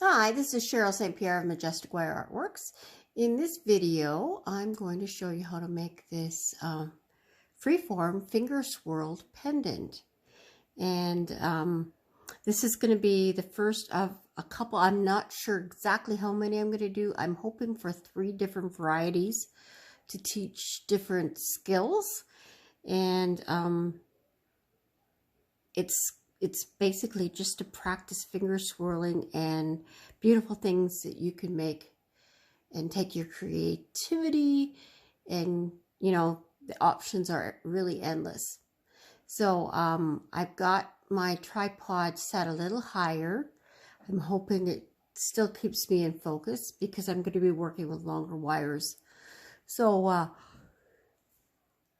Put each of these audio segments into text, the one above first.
Hi, this is Cheryl St.Pierre of Majestic Wire Artworks. In this video, I'm going to show you how to make this freeform finger swirled pendant. And this is going to be the first of a couple. I'm not sure exactly how many I'm going to do. I'm hoping for 3 different varieties to teach different skills. And it's basically just to practice finger swirling and beautiful things that you can make and take your creativity, and you know, the options are really endless. So I've got my tripod set a little higher. I'm hoping it still keeps me in focus because I'm going to be working with longer wires. So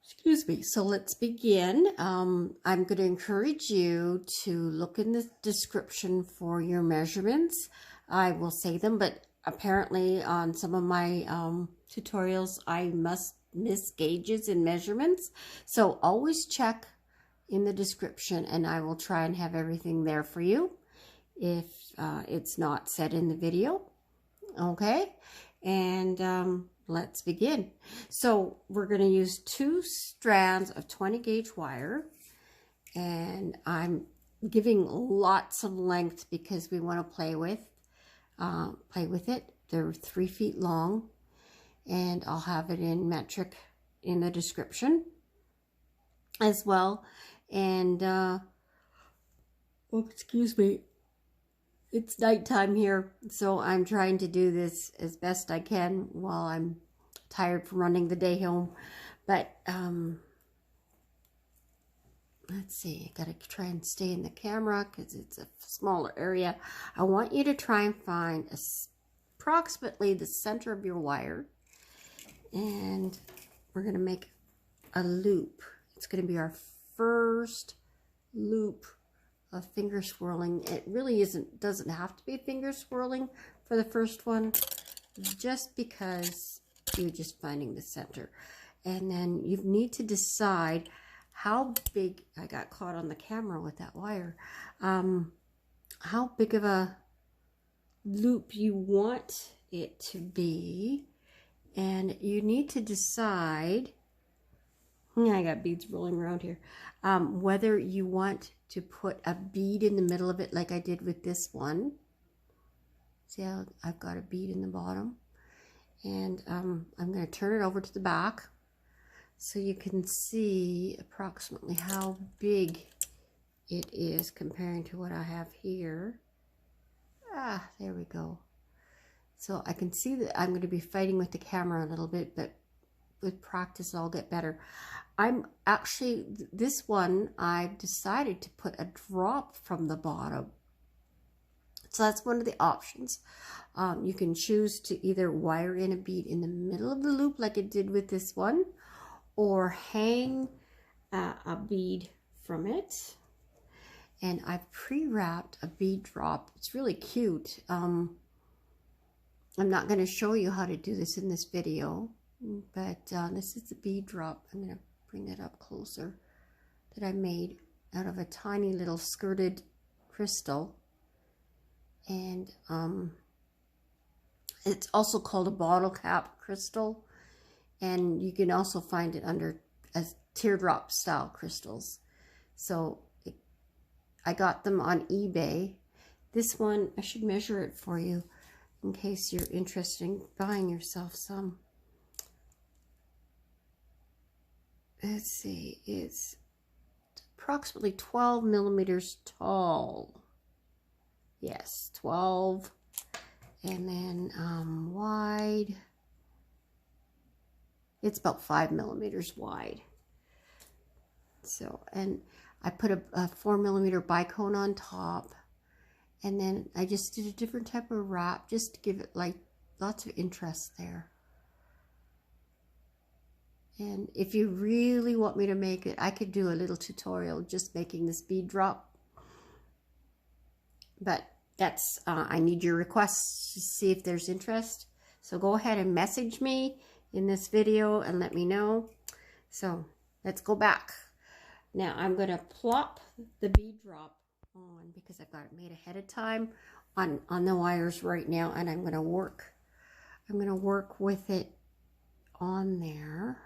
excuse me. So let's begin. I'm going to encourage you to look in the description for your measurements. I will say them, but apparently on some of my tutorials, I must miss gauges and measurements. So always check in the description and I will try and have everything there for you if it's not said in the video. Okay. And let's begin. So we're going to use 2 strands of 20 gauge wire, and I'm giving lots of length because we want to play with it. They're 3 feet long, and I'll have it in metric in the description as well. And oh, excuse me. It's nighttime here, so I'm trying to do this as best I can while I'm tired from running the day home. But let's see, I gotta try and stay in the camera because it's a smaller area. I want you to try and find approximately the center of your wire, and we're gonna make a loop. It's gonna be our first loop of finger swirling. It really doesn't have to be finger swirling for the first one, just because you're just finding the center. And then you need to decide how big, I got caught on the camera with that wire, how big of a loop you want it to be. And you need to decide, I got beads rolling around here, whether you want to put a bead in the middle of it like I did with this one. See how I've got a bead in the bottom, and I'm going to turn it over to the back so you can see approximately how big it is comparing to what I have here. There we go. So I can see that I'm going to be fighting with the camera a little bit, but with practice I'll get better. I'm actually, this one I've decided to put a drop from the bottom. So that's one of the options. You can choose to either wire in a bead in the middle of the loop like it did with this one, or hang a bead from it. And I've pre-wrapped a bead drop. It's really cute. I'm not going to show you how to do this in this video, but this is the bead drop. I'm going to bring it up closer, that I made out of a tiny little skirted crystal. And it's also called a bottle cap crystal, and you can also find it under as teardrop style crystals. So I got them on eBay. This one, I should measure it for you in case you're interested in buying yourself some. Let's see, it's approximately 12 millimeters tall. Yes, 12. And then wide, it's about 5 millimeters wide. So, and I put a 4 millimeter bicone on top, and then I just did a different type of wrap just to give it like lots of interest there. And if you really want me to make it, I could do a little tutorial just making this bead drop. But that's, I need your requests to see if there's interest. So go ahead and message me in this video and let me know. So let's go back. Now I'm going to plop the bead drop on because I've got it made ahead of time on the wires right now, and I'm going to work with it on there.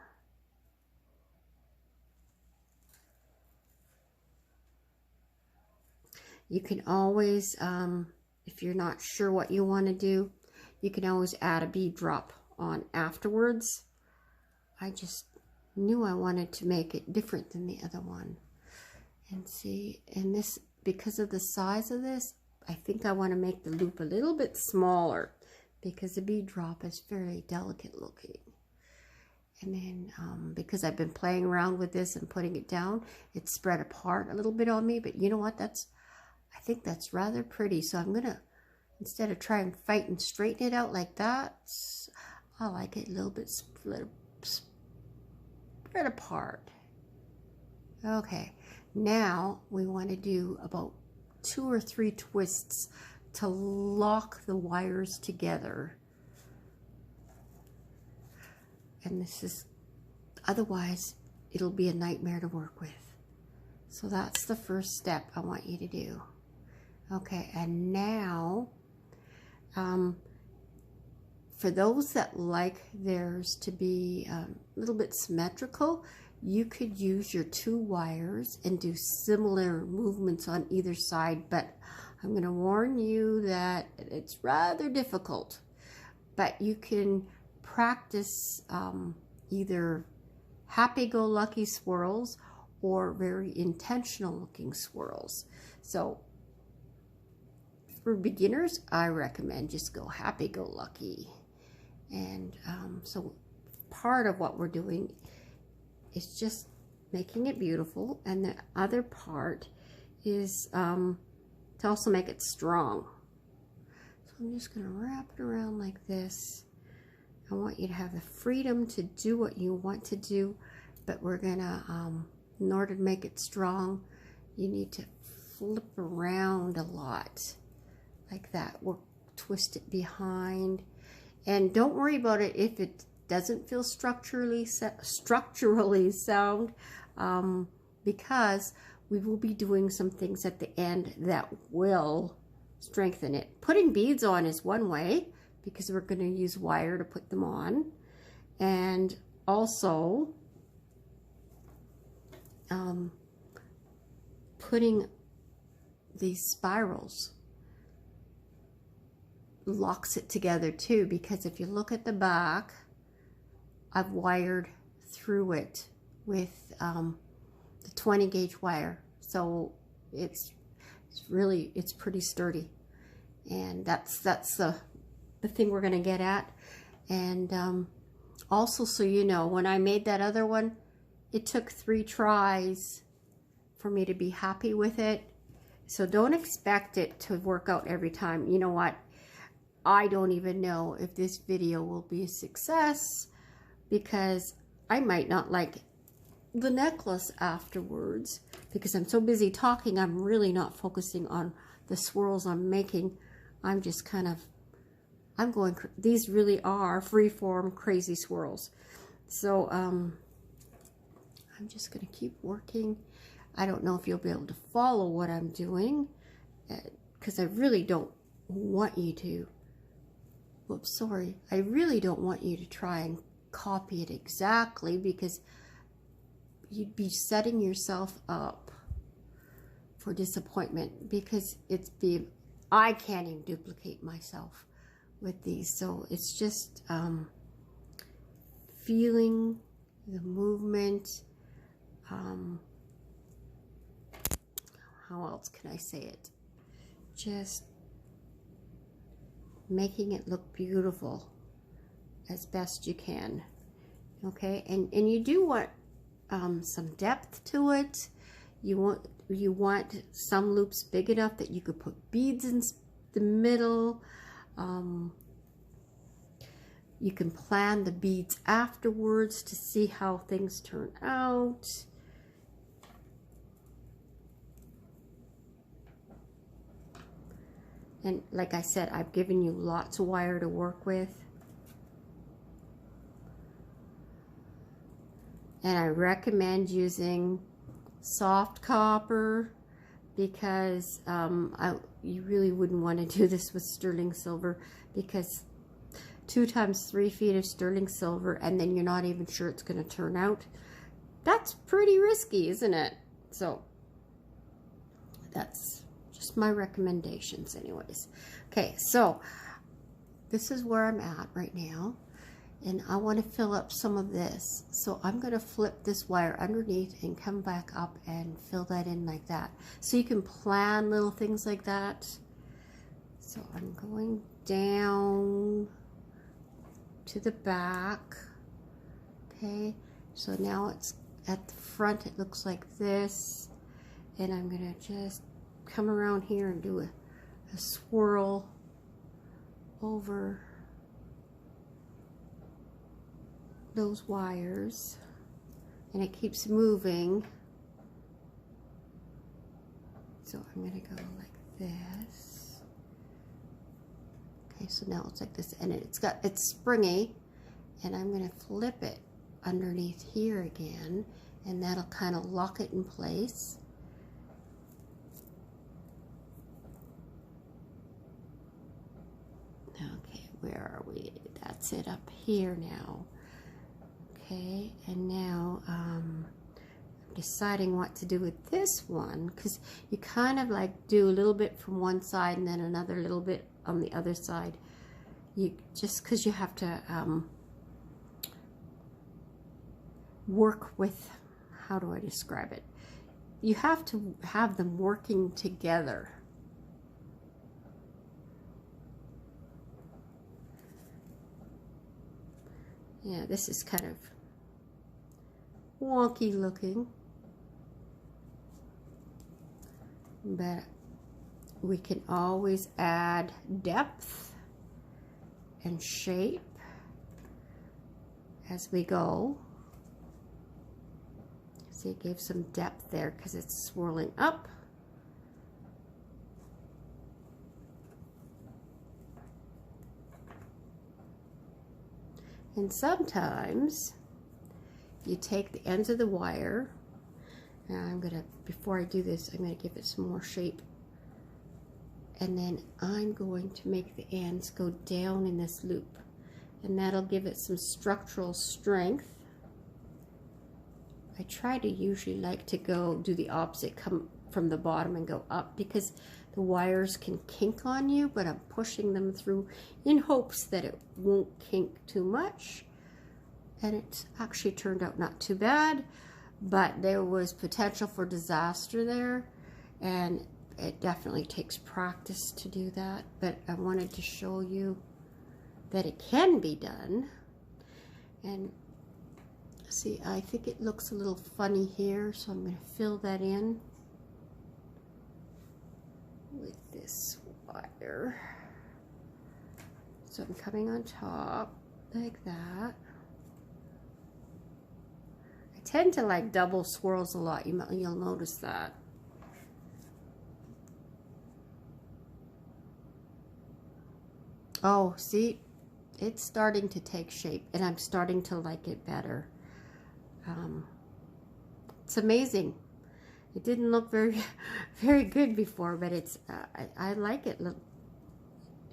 You can always, if you're not sure what you want to do, you can always add a bead drop on afterwards. I just knew I wanted to make it different than the other one. And see, and this, because of the size of this, I think I want to make the loop a little bit smaller because the bead drop is very delicate looking. And then because I've been playing around with this and putting it down, it's spread apart a little bit on me. But you know what? I think that's rather pretty. So I'm gonna, instead of trying to fight and straighten it out like that, I like it a little bit spread apart. Okay, now we want to do about 2 or 3 twists to lock the wires together. And this is, otherwise it'll be a nightmare to work with. So that's the first step I want you to do. Okay, and now for those that like theirs to be a little bit symmetrical, you could use your 2 wires and do similar movements on either side, but I'm going to warn you that it's rather difficult. But you can practice either happy-go-lucky swirls or very intentional looking swirls. So for beginners, I recommend just go happy-go-lucky. And so part of what we're doing is just making it beautiful, and the other part is to also make it strong. So I'm just going to wrap it around like this. I want you to have the freedom to do what you want to do, but we're going to, in order to make it strong, you need to flip around a lot like that. We'll twist it behind, and don't worry about it if it doesn't feel structurally sound, because we will be doing some things at the end that will strengthen it. Putting beads on is one way, because we're going to use wire to put them on, and also putting these spirals locks it together too, because if you look at the back, I've wired through it with the 20 gauge wire, so it's pretty sturdy, and that's the thing we're going to get at. And also, so you know, when I made that other one, it took 3 tries for me to be happy with it. So don't expect it to work out every time. You know what? I don't even know if this video will be a success, because I might not like the necklace afterwards, because I'm so busy talking, I'm really not focusing on the swirls I'm making. I'm just kind of, these really are freeform crazy swirls. So I'm just going to keep working. I don't know if you'll be able to follow what I'm doing, because I really don't want you to, whoops, sorry, I really don't want you to try and copy it exactly, because you'd be setting yourself up for disappointment, because I can't even duplicate myself with these. So it's just feeling the movement. How else can I say it? Just making it look beautiful as best you can. Okay, and you do want some depth to it. You want some loops big enough that you could put beads in the middle. You can plan the beads afterwards to see how things turn out. And like I said, I've given you lots of wire to work with. And I recommend using soft copper, because you really wouldn't want to do this with sterling silver, because 2 times 3 feet of sterling silver and then you're not even sure it's going to turn out. That's pretty risky, isn't it? So that's just my recommendations anyways. Okay, so this is where I'm at right now, and I want to fill up some of this. So I'm going to flip this wire underneath and come back up and fill that in like that. So you can plan little things like that. So I'm going down to the back. Okay, so now it's at the front, it looks like this, and I'm going to just come around here and do a swirl over those wires, and it keeps moving. So I'm going to go like this. Okay, so now it's like this, and it's springy, and I'm going to flip it underneath here again, and that'll kind of lock it in place. Okay, where are we? That's it up here now. Okay, and now I'm deciding what to do with this one, because you kind of like do a little bit from one side and then another little bit on the other side. You just because you have to work with, how do I describe it? You have to have them working together. Yeah, this is kind of wonky looking, but we can always add depth and shape as we go. See, it gave some depth there because it's swirling up. And sometimes you take the ends of the wire, and I'm gonna, before I do this, I'm gonna give it some more shape, and then I'm going to make the ends go down in this loop, and that'll give it some structural strength. I try to usually like to do the opposite, come from the bottom and go up, because the wires can kink on you, but I'm pushing them through in hopes that it won't kink too much. And it actually turned out not too bad, but there was potential for disaster there, and it definitely takes practice to do that. But I wanted to show you that it can be done. And see, I think it looks a little funny here, so I'm going to fill that in with this wire. So I'm coming on top like that. I tend to like double swirls a lot. You'll notice that. Oh, see, it's starting to take shape, and I'm starting to like it better. It's amazing. It didn't look very good before, but it's I like it. Look,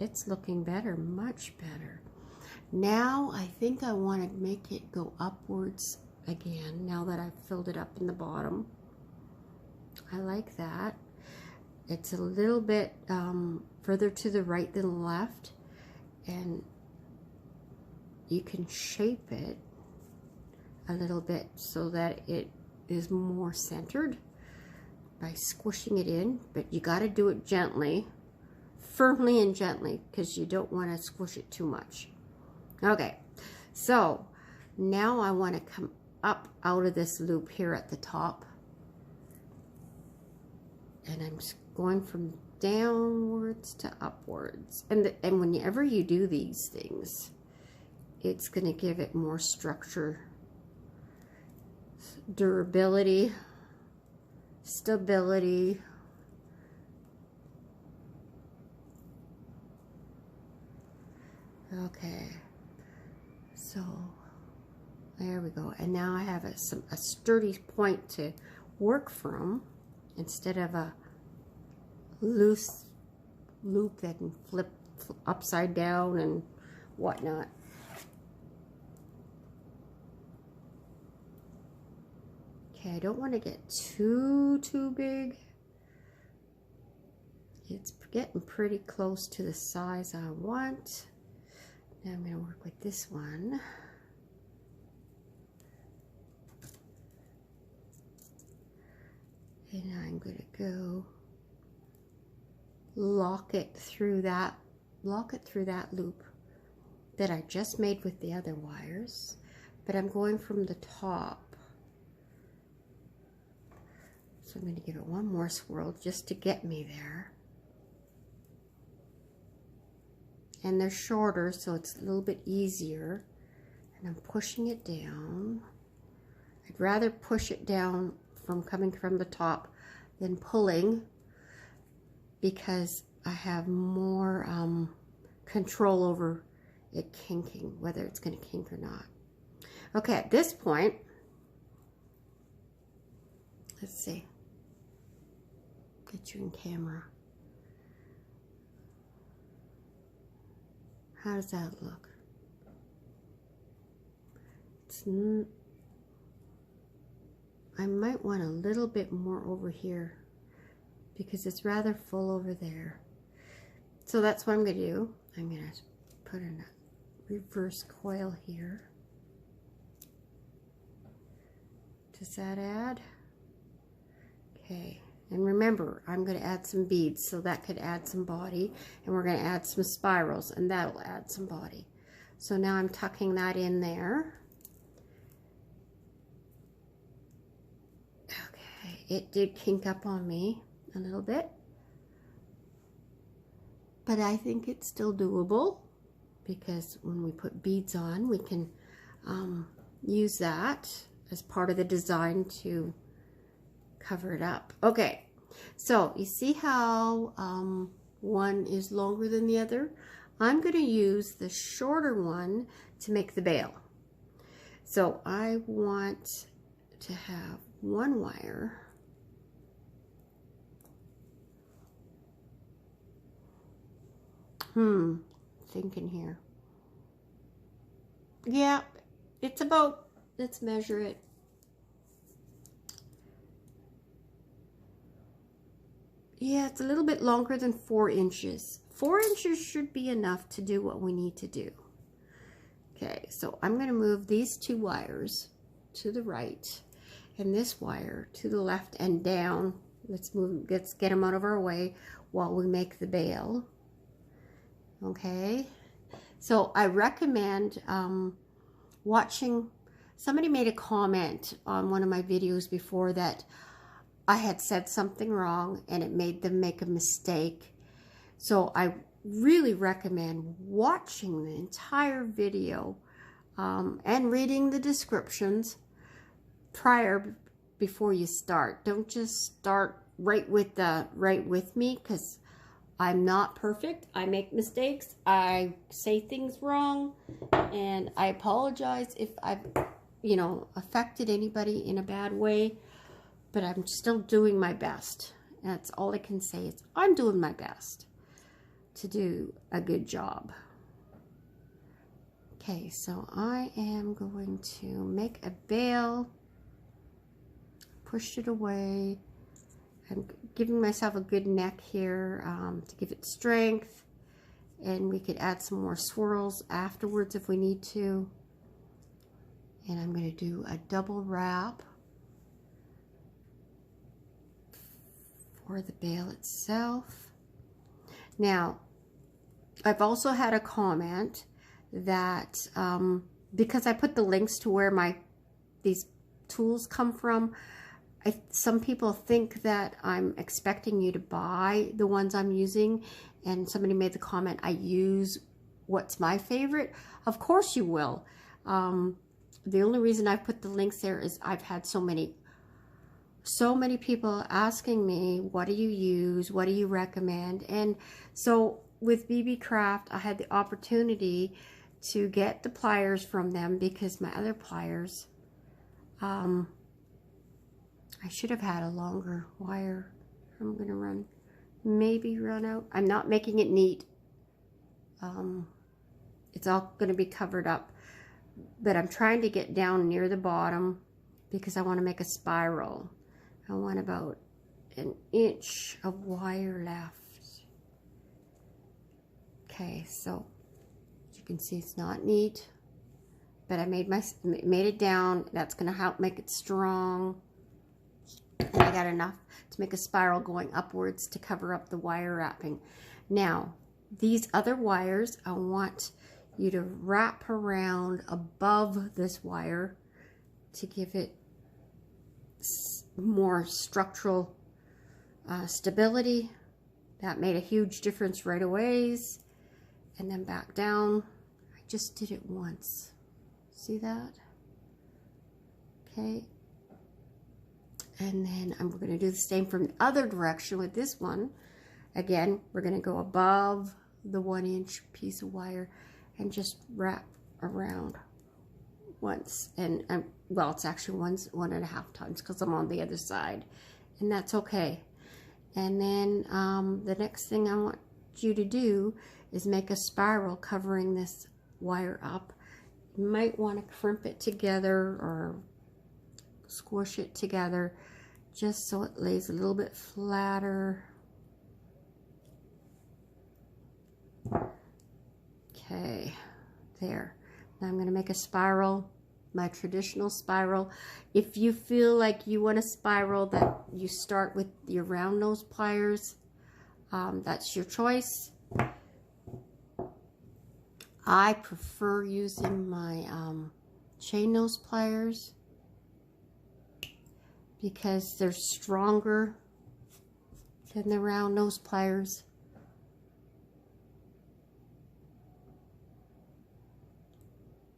it's looking better, much better. Now I think I want to make it go upwards again, now that I've filled it up in the bottom. I like that. It's a little bit further to the right than the left, and you can shape it a little bit so that it is more centered by squishing it in, but you got to do it gently, firmly and gently, because you don't want to squish it too much. Okay, so now I want to come up out of this loop here at the top, and I'm just going from downwards to upwards, and whenever you do these things, it's going to give it more structure, durability, stability. Okay, so there we go, and now I have a sturdy point to work from instead of a loose loop that can flip upside down and whatnot. Okay, I don't want to get too big. It's getting pretty close to the size I want. Now I'm going to work with this one. And I'm going to go lock it through that loop that I just made with the other wires, but I'm going from the top. So I'm going to give it one more swirl just to get me there. And they're shorter, so it's a little bit easier. And I'm pushing it down. I'd rather push it down from coming from the top than pulling, because I have more control over it kinking, whether it's going to kink or not. Okay, at this point, let's see. Get you in camera. How does that look? I might want a little bit more over here because it's rather full over there. So that's what I'm going to do. I'm going to put in a reverse coil here. Does that add? Okay. And remember, I'm going to add some beads, so that could add some body. And we're going to add some spirals, and that will add some body. So now I'm tucking that in there. Okay, it did kink up on me a little bit. But I think it's still doable, because when we put beads on, we can use that as part of the design to cover it up. Okay, so you see how one is longer than the other? I'm going to use the shorter one to make the bail. So I want to have one wire thinking here. Yeah, it's about, let's measure it. Yeah, it's a little bit longer than 4 inches. 4 inches should be enough to do what we need to do. Okay, so I'm going to move these 2 wires to the right and this wire to the left and down. Let's get them out of our way while we make the bail. Okay, so I recommend watching. Somebody made a comment on one of my videos before that I had said something wrong and it made them make a mistake. So I really recommend watching the entire video and reading the descriptions before you start. Don't just start right with me, because I'm not perfect. I make mistakes. I say things wrong, and I apologize if I've, affected anybody in a bad way. But I'm still doing my best. That's all I can say is I'm doing my best to do a good job. Okay, so I am going to make a bail. Push it away. I'm giving myself a good neck here to give it strength. And we could add some more swirls afterwards if we need to. And I'm going to do a double wrap for the bail itself. Now, I've also had a comment that because I put the links to where these tools come from, some people think that I'm expecting you to buy the ones I'm using, and somebody made the comment, I use what's my favorite. Of course you will. The only reason I put the links there is I've had so many people asking me, what do you use? What do you recommend? And so with BB Craft, I had the opportunity to get the pliers from them, because my other pliers, I should have had a longer wire. I'm going to run maybe run out. I'm not making it neat. It's all going to be covered up, but I'm trying to get down near the bottom because I want to make a spiral. I want about an inch of wire left. Okay, so as you can see, it's not neat, but I made it down. That's going to help make it strong. And I got enough to make a spiral going upwards to cover up the wire wrapping. Now, these other wires, I want you to wrap around above this wire to give it more structural stability. That made a huge difference right away. And then back down. I just did it once. See that? Okay. And then I'm going to do the same from the other direction with this one. Again, we're going to go above the 1-inch piece of wire and just wrap around once. And well, it's actually 1.5 times because I'm on the other side, and that's okay. And then the next thing I want you to do is make a spiral covering this wire up. You might want to crimp it together or squish it together just so it lays a little bit flatter. Okay, there. Now I'm going to make a spiral, my traditional spiral. If you feel like you want a spiral that you start with your round nose pliers, that's your choice. I prefer using my chain nose pliers because they're stronger than the round nose pliers.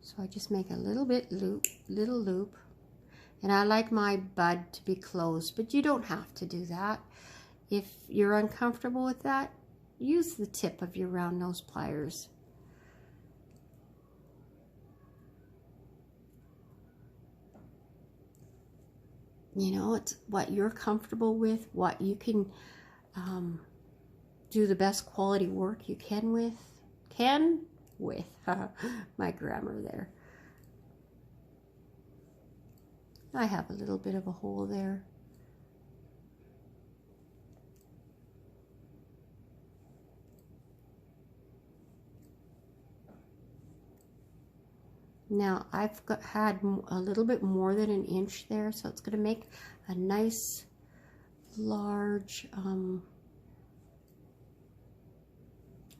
So I just make a little loop, and I like my bud to be closed, but you don't have to do that. If you're uncomfortable with that, use the tip of your round nose pliers. You know, it's what you're comfortable with, what you can do the best quality work you can with. My grammar there. I have a little bit of a hole there. Now I've had a little bit more than 1 inch there, so it's going to make a nice large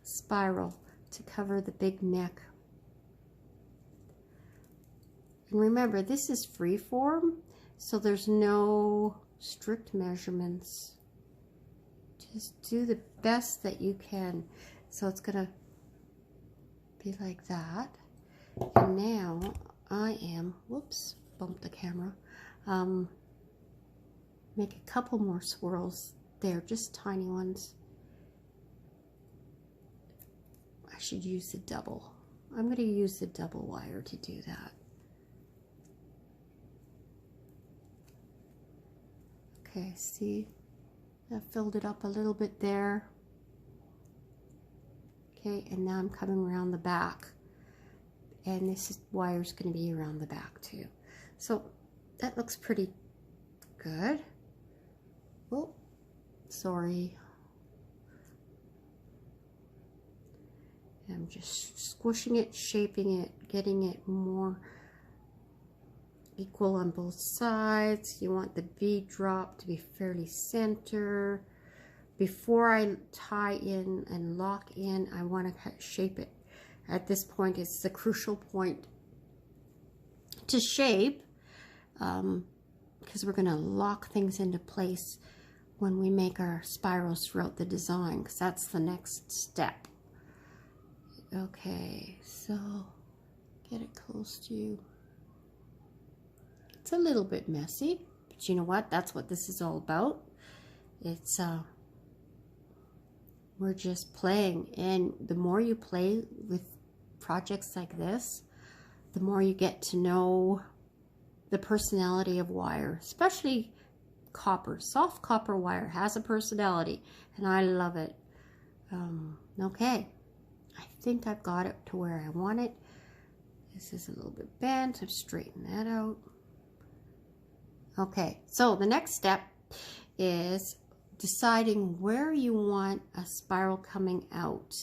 spiral to cover the big neck. And remember, this is freeform, so there's no strict measurements. Just do the best that you can. So it's gonna be like that. And now I am, whoops, bumped the camera. Make a couple more swirls there, just tiny ones. I should use the double. I'm going to use the double wire to do that. Okay, see? I filled it up a little bit there. Okay, and now I'm coming around the back. And this wire's going to be around the back too. So that looks pretty good. Oh, sorry. I'm just squishing it, shaping it, getting it more equal on both sides. You want the bead drop to be fairly center. Before I tie in and lock in, I want to shape it. At this point, it's the crucial point to shape because we're going to lock things into place when we make our spirals throughout the design, because that's the next step. Okay, so get it close to you. It's a little bit messy, but you know what? That's what this is all about. It's we're just playing, and the more you play with projects like this, the more you get to know the personality of wire, especially copper, soft copper wire. Has a personality, and I love it. Okay, I think I've got it to where I want it. This is a little bit bent. I've straightened that out. Okay, so the next step is deciding where you want a spiral coming out,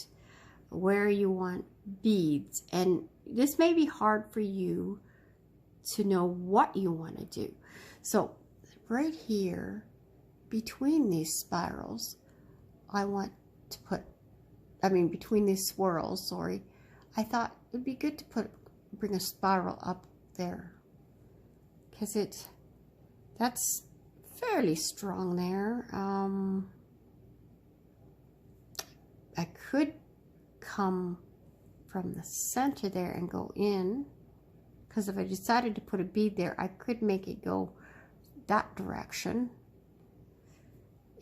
where you want beads. And this may be hard for you to know what you want to do. So right here, between these spirals, I want to put, between these swirls, sorry, I thought it'd be good to bring a spiral up there, because that's fairly strong there. I could come from the center there and go in, because if I decided to put a bead there, I could make it go that direction,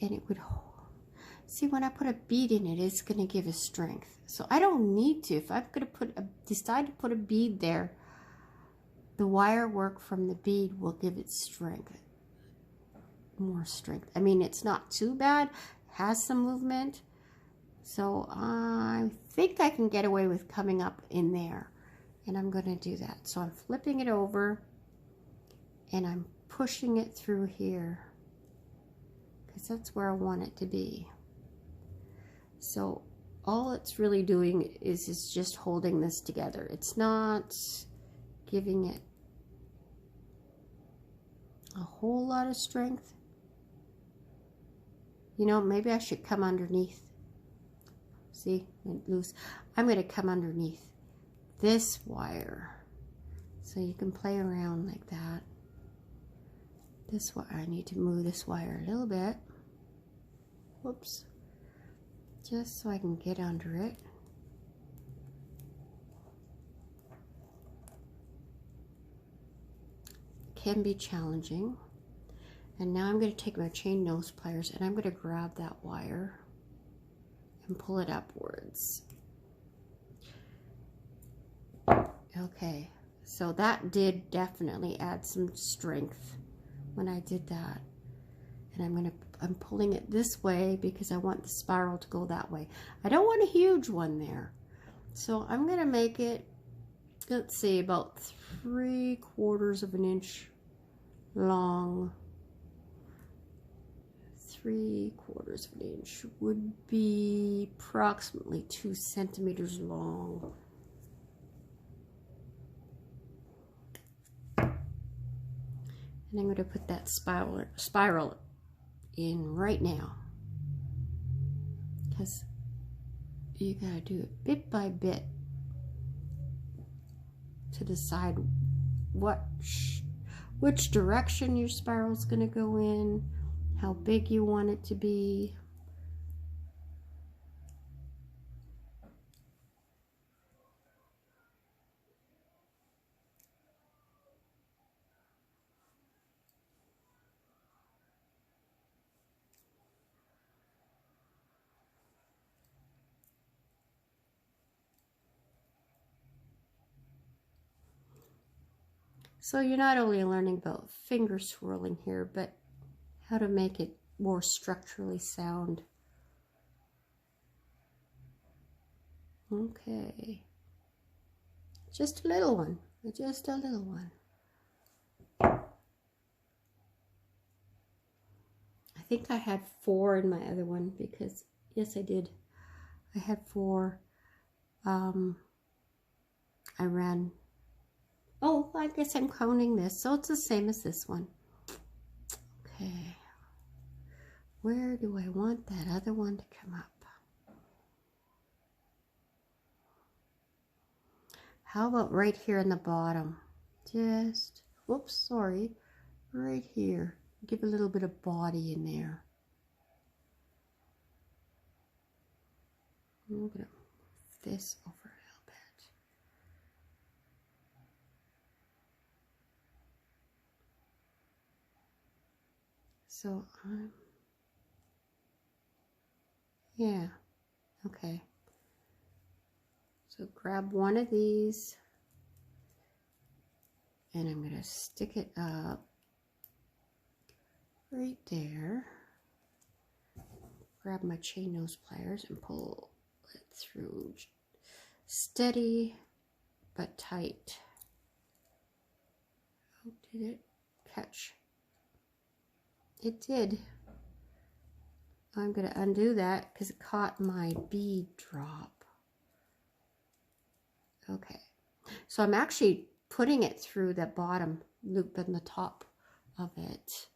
and it would see, when I put a bead in it, it's going to give it strength. So I don't need to. If I'm going to decide to put a bead there, the wire work from the bead will give it strength, more strength. I mean, it's not too bad, has some movement, so I think I can get away with coming up in there, and I'm going to do that. So I'm flipping it over and I'm pushing it through here, because that's where I want it to be. So all it's really doing is just holding this together. It's not giving it a whole lot of strength. You know, maybe I should come underneath. See, loose. I'm going to come underneath this wire, so you can play around like that. This wire, I need to move this wire a little bit. Whoops. Just so I can get under it. Can be challenging. And now I'm going to take my chain nose pliers and I'm going to grab that wire and pull it upwards. Okay, so that did definitely add some strength when I did that. And I'm pulling it this way because I want the spiral to go that way. I don't want a huge one there. So I'm going to make it, let's see, about 3/4 of an inch long. 3/4 of an inch would be approximately 2 centimeters long. And I'm going to put that spiral in right now, because you got to do it bit by bit to decide which direction your spiral is going to go in, how big you want it to be. So you're not only learning about finger swirling here, but how to make it more structurally sound. Okay. Just a little one. Just a little one. I think I had 4 in my other one because, yes, I did. I had 4. I ran. Oh, I guess I'm counting this, so it's the same as this one. Okay. Where do I want that other one to come up? How about right here in the bottom? Just, whoops, sorry. Right here. Give a little bit of body in there. I'm going to move this over a little bit. So yeah, okay. So grab one of these and I'm going to stick it up right there. Grab my chain nose pliers and pull it through. Steady but tight. Oh, did it catch? It did. I'm going to undo that because it caught my bead drop. Okay, so I'm actually putting it through the bottom loop in the top of it.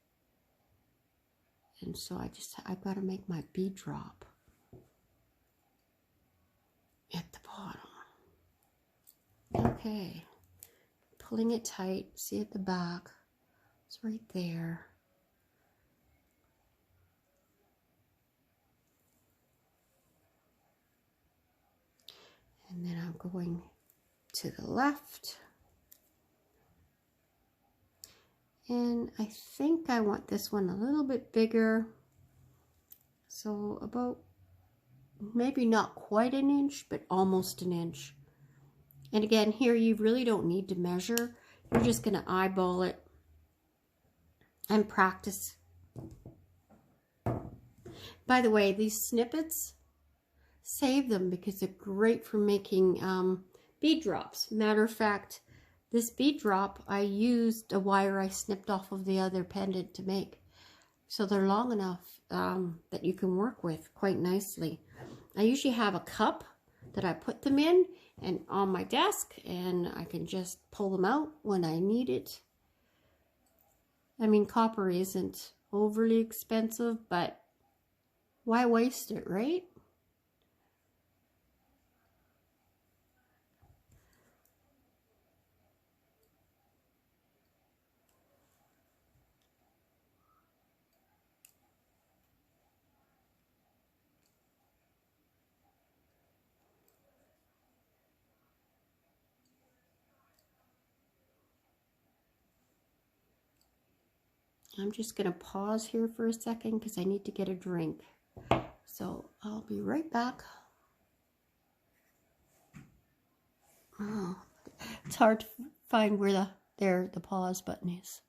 And so I've got to make my bead drop at the bottom. Okay, pulling it tight. See at the back, it's right there. And then I'm going to the left. And I think I want this one a little bit bigger. So about, maybe not quite an inch, but almost an inch. And again, here you really don't need to measure. You're just going to eyeball it and practice. By the way, these snippets, save them because they're great for making bead drops. Matter of fact, this bead drop, I used a wire I snipped off of the other pendant to make. So they're long enough that you can work with quite nicely. I usually have a cup that I put them in and on my desk, and I can just pull them out when I need it. I mean, copper isn't overly expensive, but why waste it, right? I'm just going to pause here for a second because I need to get a drink. So I'll be right back. Oh, it's hard to find where the pause button is.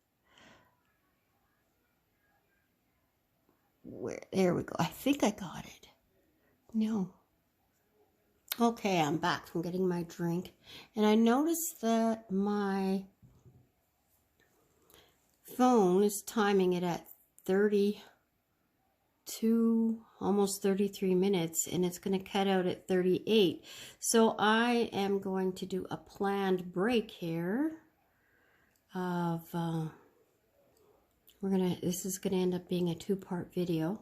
There we go. I think I got it. No. Okay, I'm back from getting my drink. And I noticed that my phone is timing it at 32, almost 33 minutes, and it's going to cut out at 38. So I am going to do a planned break here of this is going to end up being a 2-part video,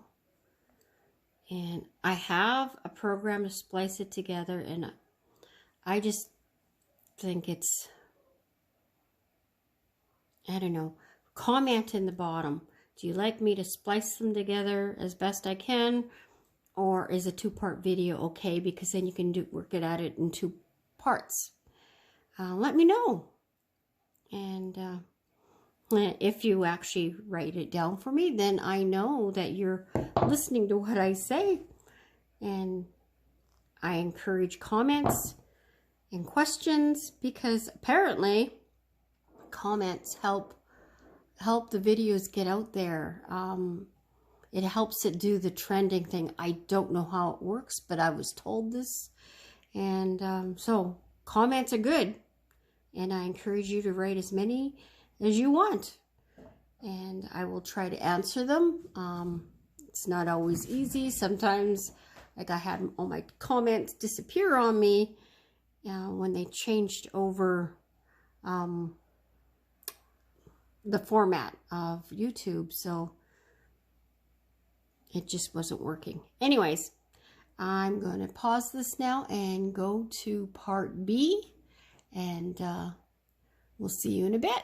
and I have a program to splice it together, and I just think it's, I don't know. Comment in the bottom. Do you like me to splice them together as best I can? Or is a 2-part video okay? Because then you can work it at it in 2 parts. Let me know. And if you actually write it down for me, then I know that you're listening to what I say. And I encourage comments and questions, because apparently comments help the videos get out there. It helps it do the trending thing. I don't know how it works, but I was told this. And so comments are good, and I encourage you to write as many as you want, and I will try to answer them. It's not always easy. Sometimes, like, I had all my comments disappear on me when they changed over the format of YouTube, so it just wasn't working. Anyways, I'm going to pause this now and go to part B, and we'll see you in a bit.